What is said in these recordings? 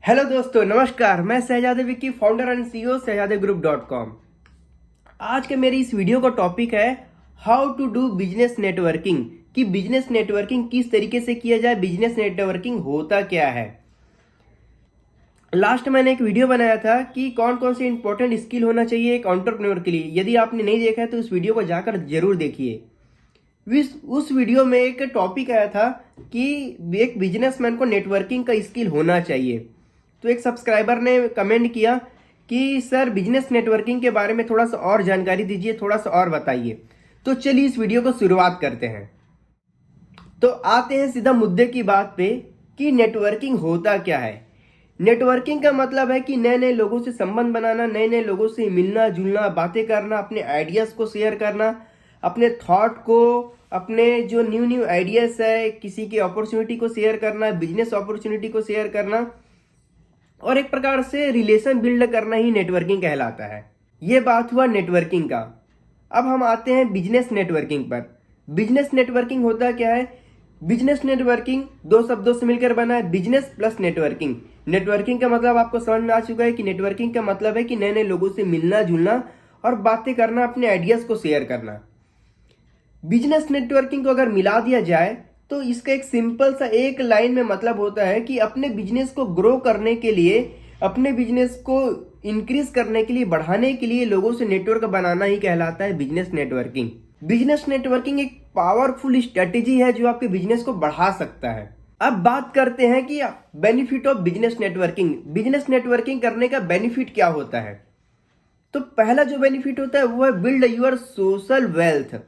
Hello दोस्तों, नमस्कार। मैं शहजादे Vicky, founder and CEO shehzadegroup.com। आज के मेरी इस वीडियो का टॉपिक है how to do business networking, कि बिजनेस नेटवर्किंग किस तरीके से किया जाए, बिजनेस नेटवर्किंग होता क्या है। लास्ट मैंने एक वीडियो बनाया था कि कौन कौन से इंपॉर्टेंट स्किल होना चाहिए एक एंटरप्रेन्योर के लिए। यदि आपने नहीं देखा है तो उस वीडियो को जाकर जरूर देखिए। उस वीडियो में एक टॉपिक आया था कि एक बिजनेसमैन को नेटवर्किंग का स्किल होना चाहिए। तो एक सब्सक्राइबर ने कमेंट किया कि सर बिजनेस नेटवर्किंग के बारे में थोड़ा सा और जानकारी दीजिए, थोड़ा सा और बताइए। तो चलिए इस वीडियो को शुरुआत करते हैं। तो आते हैं सीधा मुद्दे की बात पे कि नेटवर्किंग होता क्या है। नेटवर्किंग का मतलब है कि नए नए लोगों से संबंध बनाना, नए नए लोगों से मिलना जुलना, बातें करना, अपने आइडियाज को शेयर करना, अपने थॉट को, अपने जो न्यू न्यू आइडियाज है, किसी की अपॉर्चुनिटी को शेयर करना, बिजनेस अपॉर्चुनिटी को शेयर करना और एक प्रकार से रिलेशन बिल्ड करना ही नेटवर्किंग कहलाता है। ये बात हुआ नेटवर्किंग का। अब हम आते हैं बिजनेस नेटवर्किंग पर। बिजनेस नेटवर्किंग होता क्या है? बिजनेस नेटवर्किंग दो शब्दों से मिलकर बना है, बिजनेस प्लस नेटवर्किंग। नेटवर्किंग का मतलब आपको समझ में आ चुका है कि नेटवर्किंग का मतलब है कि नए नए लोगों से मिलना जुलना और बातें करना, अपने आइडियाज को शेयर करना। बिजनेस नेटवर्किंग को अगर मिला दिया जाए तो इसका एक सिंपल सा एक लाइन में मतलब होता है कि अपने बिजनेस को ग्रो करने के लिए, अपने बिजनेस को इंक्रीज करने के लिए, बढ़ाने के लिए लोगों से नेटवर्क बनाना ही कहलाता है बिजनेस नेटवर्किंग। बिजनेस नेटवर्किंग एक पावरफुल स्ट्रेटेजी है जो आपके बिजनेस को बढ़ा सकता है। अब बात करते हैं कि benefit of business networking. Business networking करने का बेनिफिट क्या होता है? तो पहला जो बेनिफिट होता है वो है बिल्ड योर सोशल वेल्थ।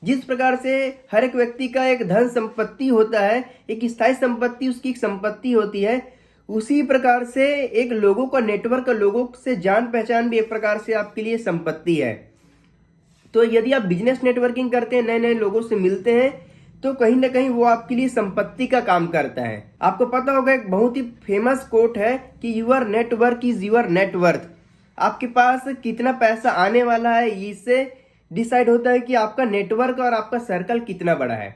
जिस प्रकार से हर एक व्यक्ति का एक धन संपत्ति होता है, एक स्थायी संपत्ति उसकी एक संपत्ति होती है, उसी प्रकार से एक लोगों का नेटवर्क, लोगों से जान पहचान भी एक प्रकार से आपके लिए संपत्ति है। तो यदि आप बिजनेस नेटवर्किंग करते हैं, नए नए लोगों से मिलते हैं, तो कहीं ना कहीं वो आपके लिए संपत्ति का काम करता है। आपको पता होगा एक बहुत ही फेमस कोट है कि your network is your net worth. आपके पास कितना पैसा आने वाला है इससे डिसाइड होता है कि आपका नेटवर्क और आपका सर्कल कितना बड़ा है।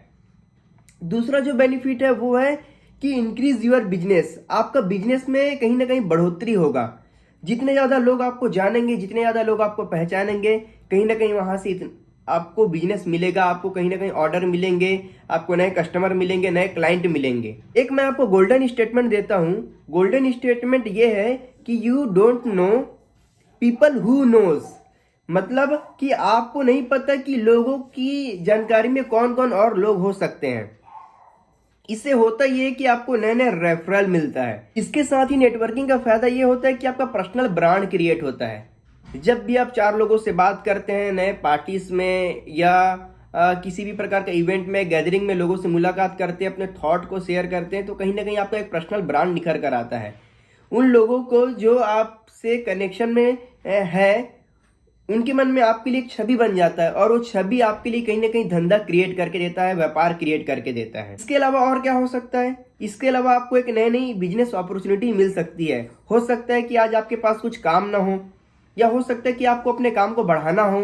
दूसरा जो बेनिफिट है वो है कि इंक्रीज योर बिजनेस। आपका बिजनेस में कहीं ना कहीं बढ़ोतरी होगा। जितने ज्यादा लोग आपको जानेंगे, जितने ज्यादा लोग आपको पहचानेंगे, कहीं ना कहीं वहां से आपको बिजनेस मिलेगा, आपको कहीं ना कहीं ऑर्डर मिलेंगे, आपको नए कस्टमर मिलेंगे, नए क्लाइंट मिलेंगे। एक मैं आपको गोल्डन स्टेटमेंट देता हूं। गोल्डन स्टेटमेंट ये है कि you don't know people who knows. मतलब कि आपको नहीं पता कि लोगों की जानकारी में कौन कौन और लोग हो सकते हैं। इससे होता ये कि आपको नए नए रेफरल मिलता है। इसके साथ ही नेटवर्किंग का फायदा ये होता है कि आपका पर्सनल ब्रांड क्रिएट होता है। जब भी आप चार लोगों से बात करते हैं, नए पार्टीज में या किसी भी प्रकार का इवेंट में, गैदरिंग में लोगों से मुलाकात करते हैं, अपने थॉट को शेयर करते हैं, तो कहीं ना कहीं आपका एक पर्सनल ब्रांड निखर कर आता है। उन लोगों को जो आपसे कनेक्शन में है, उनके मन में आपके लिए एक छवि बन जाता है और वो छवि आपके लिए कहीं ना कहीं धंधा क्रिएट करके देता है, व्यापार क्रिएट करके देता है। इसके अलावा और क्या हो सकता है? इसके अलावा आपको एक नई नई बिजनेस अपॉर्चुनिटी मिल सकती है। हो सकता है कि आज आपके पास कुछ काम ना हो, या हो सकता है कि आपको अपने काम को बढ़ाना हो।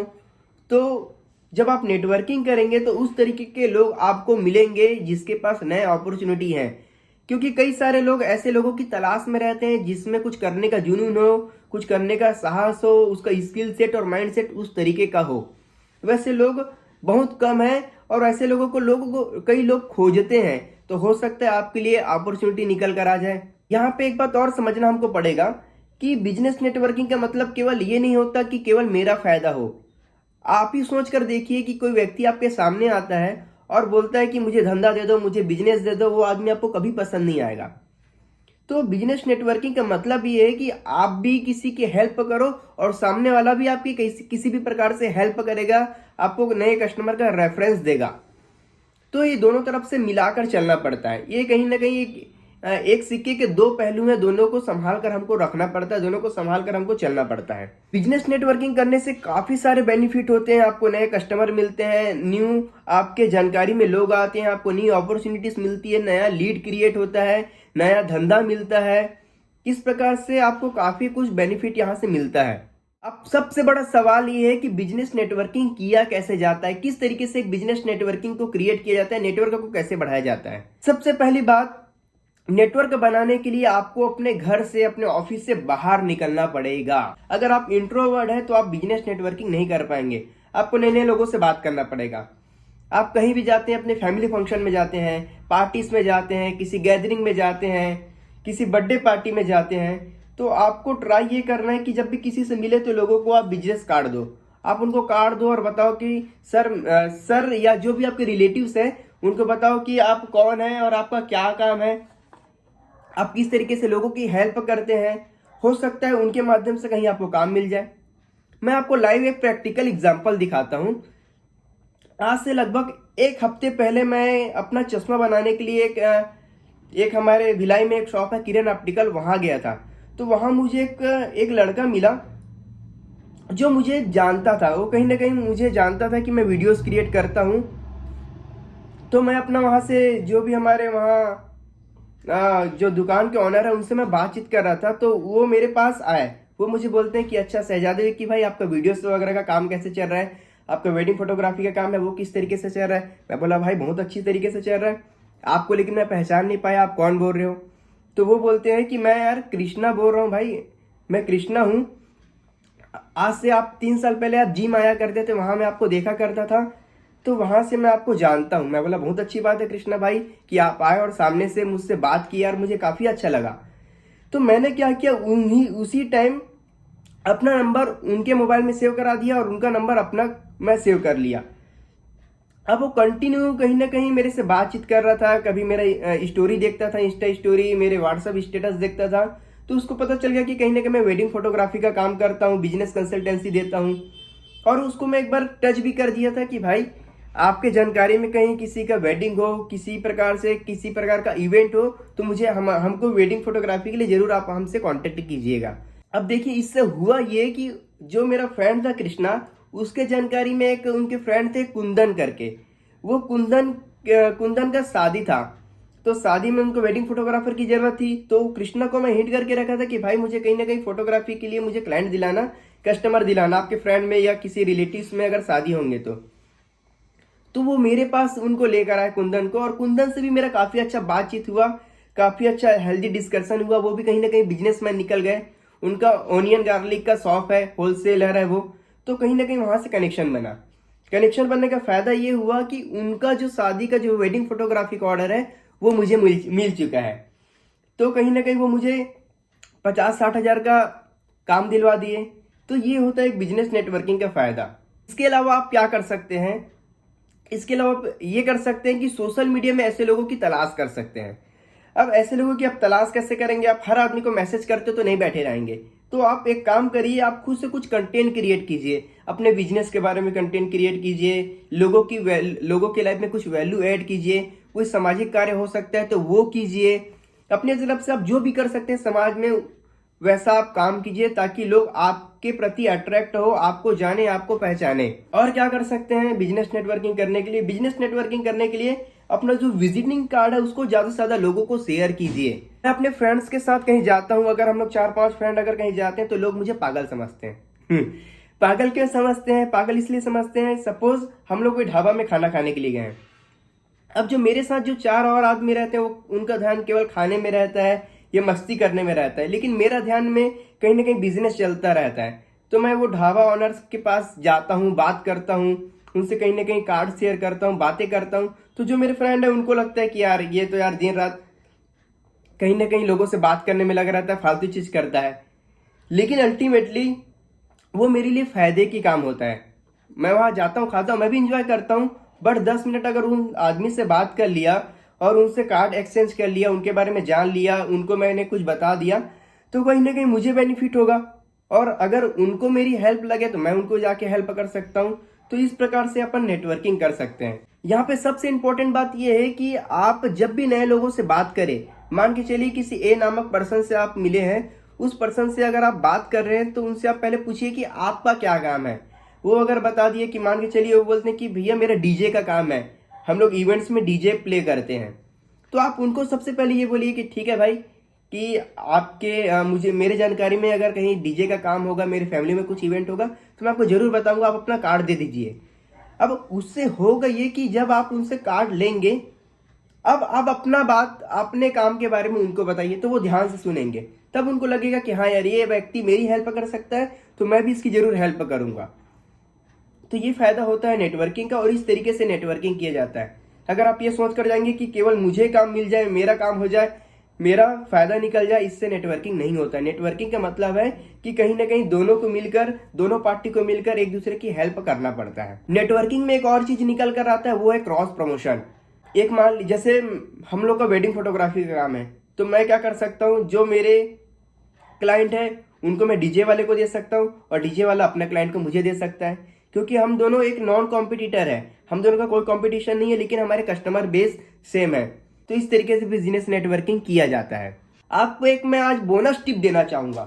तो जब आप नेटवर्किंग करेंगे तो उस तरीके के लोग आपको मिलेंगे जिसके पास नए अपॉर्चुनिटी है। क्योंकि कई सारे लोग ऐसे लोगों की तलाश में रहते हैं जिसमें कुछ करने का जुनून हो, कुछ करने का साहस हो, उसका स्किल सेट और माइंड सेट उस तरीके का हो। वैसे लोग बहुत कम हैं और ऐसे लोगों को कई लोग खोजते हैं। तो हो सकता है आपके लिए अपॉर्चुनिटी निकल कर आ जाए। यहाँ पे एक बात और समझना हमको पड़ेगा कि बिजनेस नेटवर्किंग का मतलब केवल ये नहीं होता कि केवल मेरा फायदा हो। आप ही सोच कर देखिए कि कोई व्यक्ति आपके सामने आता है और बोलता है कि मुझे धंधा दे दो, मुझे बिजनेस दे दो, वो आदमी आपको कभी पसंद नहीं आएगा। तो बिजनेस नेटवर्किंग का मतलब ये है कि आप भी किसी की हेल्प करो और सामने वाला भी आपकी किसी भी प्रकार से हेल्प करेगा, आपको नए कस्टमर का रेफरेंस देगा। तो ये दोनों तरफ से मिलाकर चलना पड़ता है। ये कहीं ना कहीं एक सिक्के के दो पहलू हैं, दोनों को संभाल कर हमको रखना पड़ता है, दोनों को संभाल कर हमको चलना पड़ता है। बिजनेस नेटवर्किंग करने से काफी सारे बेनिफिट होते हैं। आपको नए कस्टमर मिलते हैं, न्यू आपके जानकारी में लोग आते हैं, आपको न्यू अपॉर्चुनिटीज मिलती है, नया लीड क्रिएट होता है, नया धंधा मिलता है। इस प्रकार से आपको काफी कुछ बेनिफिट यहाँ से मिलता है। अब सबसे बड़ा सवाल ये है कि बिजनेस नेटवर्किंग किया कैसे जाता है, किस तरीके से एक बिजनेस नेटवर्किंग को क्रिएट किया जाता है, नेटवर्क को कैसे बढ़ाया जाता है। सबसे पहली बात, नेटवर्क बनाने के लिए आपको अपने घर से, अपने ऑफिस से बाहर निकलना पड़ेगा। अगर आप इंट्रोवर्ट है तो आप बिजनेस नेटवर्किंग नहीं कर पाएंगे। आपको नए नए लोगों से बात करना पड़ेगा। आप कहीं भी जाते हैं, अपने फैमिली फंक्शन में जाते हैं, पार्टीज में जाते हैं, किसी गैदरिंग में जाते हैं, किसी बर्थडे पार्टी में जाते हैं, तो आपको ट्राई ये करना है कि जब भी किसी से मिले तो लोगों को आप बिजनेस कार्ड दो। आप उनको कार्ड दो और बताओ कि सर या जो भी आपके रिलेटिव्स हैं उनको बताओ कि आप कौन हैं और आपका क्या काम है, आप किस तरीके से लोगों की हेल्प करते हैं। हो सकता है उनके माध्यम से कहीं आपको काम मिल जाए। मैं आपको लाइव एक प्रैक्टिकल एग्जांपल दिखाता हूं। आज से लगभग एक हफ्ते पहले मैं अपना चश्मा बनाने के लिए एक हमारे भिलाई में एक शॉप है किरण ऑप्टिकल, वहां गया था। तो वहां मुझे एक लड़का मिला जो मुझे जानता था। वो कहीं ना कहीं मुझे जानता था कि मैं वीडियोस क्रिएट करता हूं। तो मैं अपना वहां से जो भी हमारे वहाँ जो दुकान के ऑनर है उनसे मैं बातचीत कर रहा था। तो वो मेरे पास आए। वो मुझे बोलते हैं कि अच्छा शहजादे कि भाई आपका वीडियोस वगैरह का काम कैसे चल रहा है, आपका वेडिंग फोटोग्राफी का काम है वो किस तरीके से चल रहा है। मैं बोला भाई बहुत अच्छी तरीके से चल रहा है आपको, लेकिन मैं पहचान नहीं पाया आप कौन बोल रहे हो। तो वो बोलते हैं कि मैं यार कृष्णा बोल रहा हूँ भाई, मैं कृष्णा हूँ। आज से आप 3 साल पहले आप जिम आया करते थे, वहां मैं आपको देखा करता था, तो वहां से मैं आपको जानता हूं। मैं बोला बहुत अच्छी बात है कृष्णा भाई कि आप आए और सामने से मुझसे बात की, यार मुझे काफी अच्छा लगा। तो मैंने क्या किया, उन्हीं उसी टाइम अपना नंबर उनके मोबाइल में सेव करा दिया और उनका नंबर अपना मैं सेव कर लिया। अब वो कंटिन्यू कहीं ना कहीं मेरे से बातचीत कर रहा था। कभी मेरा स्टोरी देखता था, इंस्टा स्टोरी, मेरे व्हाट्सएप स्टेटस देखता था। तो उसको पता चल गया कि कहीं ना कहीं मैं वेडिंग फोटोग्राफी का काम करता हूँ, बिजनेस कंसल्टेंसी देता हूँ। और उसको मैं एक बार टच भी कर दिया था कि भाई आपके जानकारी में कहीं किसी का वेडिंग हो, किसी प्रकार से किसी प्रकार का इवेंट हो, तो मुझे हमको वेडिंग फोटोग्राफी के लिए जरूर आप हमसे कांटेक्ट कीजिएगा। अब देखिए इससे हुआ ये कि जो मेरा फ्रेंड था कृष्णा, उसके जानकारी में एक उनके फ्रेंड थे कुंदन करके। वो कुंदन का शादी था, तो शादी में उनको वेडिंग फोटोग्राफर की जरूरत थी। तो कृष्णा को मैं हिंट करके रखा था कि भाई मुझे कहीं ना कहीं फोटोग्राफी के लिए मुझे क्लाइंट दिलाना, कस्टमर दिलाना, आपके फ्रेंड में या किसी रिलेटिव्स में अगर शादी होंगे तो वो मेरे पास उनको लेकर आए कुंदन को। और कुंदन से भी मेरा काफी अच्छा बातचीत हुआ, काफी अच्छा हेल्दी डिस्कशन हुआ। वो भी कहीं ना कहीं बिजनेसमैन निकल गए। उनका ओनियन गार्लिक का शॉप है, होलसेलर है वो। तो कहीं ना कहीं वहां से कनेक्शन बना। कनेक्शन बनने का फायदा ये हुआ कि उनका जो शादी का जो वेडिंग फोटोग्राफी का ऑर्डर है वो मुझे मिल चुका है। तो कहीं ना कहीं वो मुझे 50-60 हजार का काम दिलवा दिए। तो ये होता है एक बिजनेस नेटवर्किंग का फायदा। इसके अलावा आप क्या कर सकते हैं, इसके अलावा आप ये कर सकते हैं कि सोशल मीडिया में ऐसे लोगों की तलाश कर सकते हैं। अब ऐसे लोगों की आप तलाश कैसे करेंगे, आप हर आदमी को मैसेज करते तो नहीं बैठे रहेंगे। तो आप एक काम करिए, आप खुद से कुछ कंटेंट क्रिएट कीजिए, अपने बिजनेस के बारे में कंटेंट क्रिएट कीजिए, लोगों के लाइफ में कुछ वैल्यू ऐड कीजिए। कोई सामाजिक कार्य हो सकता है तो वो कीजिए। अपने तरफ से आप जो भी कर सकते हैं समाज में वैसा आप काम कीजिए, ताकि लोग आपके प्रति अट्रैक्ट हो, आपको जाने, आपको पहचाने। और क्या कर सकते हैं बिजनेस नेटवर्किंग करने के लिए, बिजनेस नेटवर्किंग करने के लिए अपना जो विजिटिंग कार्ड है उसको ज्यादा से ज्यादा लोगों को शेयर कीजिए। मैं अपने फ्रेंड्स के साथ कहीं जाता हूं, अगर हम लोग 4-5 फ्रेंड अगर कहीं जाते हैं तो लोग मुझे पागल समझते हैं। पागल क्यों समझते हैं, पागल इसलिए समझते हैं, सपोज हम लोग कोई ढाबा में खाना खाने के लिए गए हैं। अब जो मेरे साथ जो 4 और आदमी रहते हैं वो उनका ध्यान केवल खाने में रहता है, ये मस्ती करने में रहता है, लेकिन मेरा ध्यान में कहीं ना कहीं बिजनेस चलता रहता है। तो मैं वो ढाबा ऑनर्स के पास जाता हूँ, बात करता हूँ, उनसे कहीं ना कहीं कार्ड शेयर करता हूँ, बातें करता हूँ। तो जो मेरे फ्रेंड है उनको लगता है कि यार ये तो यार दिन रात कहीं ना कहीं लोगों से बात करने में लगा रहता है, फालतू चीज करता है। लेकिन अल्टीमेटली वो मेरे लिए फायदे की काम होता है। मैं वहां जाता हूँ, खाता हूँ, मैं भी इंजॉय करता हूँ। बट 10 मिनट अगर उन आदमी से बात कर लिया और उनसे कार्ड एक्सचेंज कर लिया, उनके बारे में जान लिया, उनको मैंने कुछ बता दिया, तो कहीं ना कहीं मुझे बेनिफिट होगा। और अगर उनको मेरी हेल्प लगे तो मैं उनको जाके हेल्प कर सकता हूँ। तो इस प्रकार से अपन नेटवर्किंग कर सकते हैं। यहाँ पे सबसे इंपॉर्टेंट बात यह है कि आप जब भी नए लोगों से बात करें, मान के चलिए किसी ए नामक पर्सन से आप मिले हैं, उस पर्सन से अगर आप बात कर रहे हैं तो उनसे आप पहले पूछिए कि आपका क्या काम है। वो अगर बता दिए कि मान के चलिए वो बोलते हैं कि भैया मेरा डीजे का काम है, हम लोग इवेंट्स में डीजे प्ले करते हैं, तो आप उनको सबसे पहले ये बोलिए कि ठीक है भाई कि आपके मुझे मेरे जानकारी में अगर कहीं डीजे का काम होगा, मेरे फैमिली में कुछ इवेंट होगा तो मैं आपको जरूर बताऊंगा, आप अपना कार्ड दे दीजिए। अब उससे होगा ये कि जब आप उनसे कार्ड लेंगे अब अपना बात अपने काम के बारे में उनको बताइए तो वो ध्यान से सुनेंगे, तब उनको लगेगा कि हाँ यार ये व्यक्ति मेरी हेल्प कर सकता है तो मैं भी इसकी जरूर हेल्प करूंगा। तो ये फायदा होता है नेटवर्किंग का, और इस तरीके से नेटवर्किंग किया जाता है। अगर आप ये सोच कर जाएंगे कि केवल मुझे काम मिल जाए, मेरा काम हो जाए, मेरा फायदा निकल जाए, इससे नेटवर्किंग नहीं होता है। नेटवर्किंग का मतलब है कि कहीं ना कहीं दोनों को मिलकर, दोनों पार्टी को मिलकर एक दूसरे की हेल्प करना पड़ता है। नेटवर्किंग में एक और चीज निकल कर आता है, वो है क्रॉस प्रमोशन। एक मान जैसे हम लोग का वेडिंग फोटोग्राफी का काम है, तो मैं क्या कर सकता हूँ, जो मेरे क्लाइंट है उनको मैं डीजे वाले को दे सकता हूँ और डीजे वाला अपने क्लाइंट को मुझे दे सकता है, क्योंकि हम दोनों एक नॉन कॉम्पिटिटर है, हम दोनों का कोई कंपटीशन नहीं है, लेकिन हमारे कस्टमर बेस सेम है। तो इस तरीके से बिजनेस नेटवर्किंग किया जाता है। आपको एक मैं आज बोनस टिप देना चाहूंगा।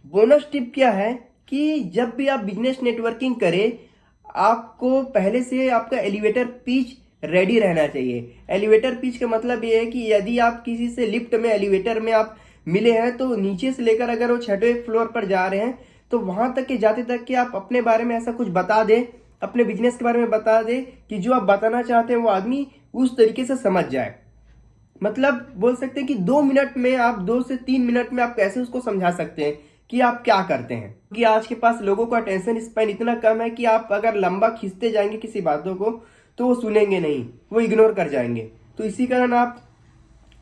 बोनस टिप क्या है कि जब भी आप बिजनेस नेटवर्किंग करें, आपको पहले से आपका एलिवेटर पिच रेडी रहना चाहिए। एलिवेटर पिच का मतलब ये है कि यदि आप किसी से लिफ्ट में, एलिवेटर में आप मिले हैं, तो नीचे से लेकर अगर वो 6वें फ्लोर पर जा रहे हैं तो वहां तक के जाते तक कि आप अपने बारे में ऐसा कुछ बता दें, अपने बिजनेस के बारे में बता दें कि जो आप बताना चाहते हैं वो आदमी उस तरीके से समझ जाए। मतलब बोल सकते हैं कि 2 मिनट में आप, 2 से 3 मिनट में आप कैसे उसको समझा सकते हैं कि आप क्या करते हैं। क्योंकि आज के पास लोगों का अटेंशन स्पैन इतना कम है कि आप अगर लंबा खींचते जाएंगे किसी बातों को तो वो सुनेंगे नहीं, वो इग्नोर कर जाएंगे। तो इसी कारण आप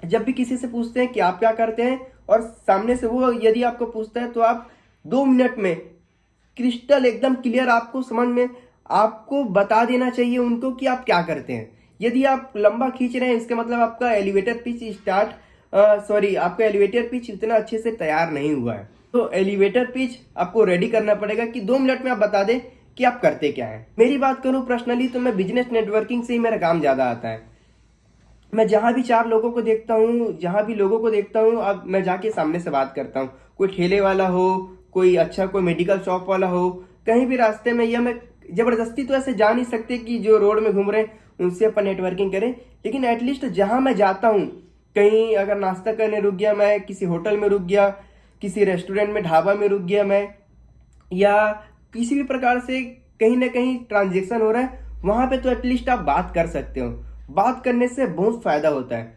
जब भी किसी से पूछते हैं कि आप क्या करते हैं, और सामने से वो यदि आपको पूछता है, तो आप 2 मिनट में क्रिस्टल एकदम क्लियर आपको समझ में, आपको बता देना चाहिए उनको कि आप क्या करते हैं। यदि आप लंबा खींच रहे हैं, इसका मतलब आपका एलिवेटर पिच आपका एलिवेटर पिच इतना अच्छे से तैयार नहीं हुआ है। तो एलिवेटर पिच आपको रेडी करना पड़ेगा कि 2 मिनट में आप बता दें कि आप करते क्या है। मेरी बात करूं पर्सनली, तो मैं बिजनेस नेटवर्किंग से ही मेरा काम ज्यादा आता है। मैं जहां भी 4 लोगों को देखता हूँ, जहां भी लोगों को देखता हूँ, अब मैं जाके सामने से बात करता हूँ। कोई ठेले वाला हो, कोई अच्छा कोई मेडिकल शॉप वाला हो, कहीं भी रास्ते में, या मैं जबरदस्ती तो ऐसे जा नहीं सकते कि जो रोड में घूम रहे हैं उनसे अपन नेटवर्किंग करें, लेकिन एटलीस्ट जहां मैं जाता हूँ, कहीं अगर नाश्ता करने रुक गया, मैं किसी होटल में रुक गया, किसी रेस्टोरेंट में, ढाबा में रुक गया मैं, या किसी भी प्रकार से कहीं ना कहीं ट्रांजेक्शन हो रहा है, वहां पे तो एटलीस्ट आप बात कर सकते हो। बात करने से बहुत फायदा होता है।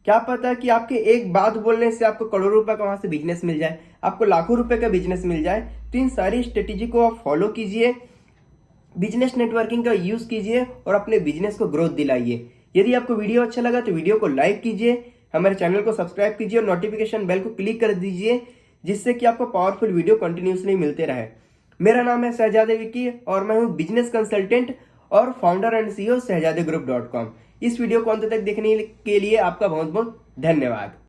क्या पता कि आपके एक बात बोलने से आपको करोड़ों रुपए का वहां से बिजनेस मिल जाए, आपको लाखों रुपए का बिजनेस मिल जाए। तो इन सारी स्ट्रेटेजी को आप फॉलो कीजिए, बिजनेस नेटवर्किंग का यूज कीजिए और अपने बिजनेस को ग्रोथ दिलाइए। यदि आपको वीडियो अच्छा लगा तो वीडियो को लाइक कीजिए, हमारे चैनल को सब्सक्राइब कीजिए और नोटिफिकेशन बेल को क्लिक कर दीजिए, जिससे कि आपको पावरफुल वीडियो कंटिन्यूसली मिलते रहे। मेरा नाम है शहजादे विक्की और मैं हूं बिजनेस कंसल्टेंट और फाउंडर एंड CEO shehzadegroup.com। इस वीडियो को अंत तक देखने के लिए आपका बहुत बहुत धन्यवाद।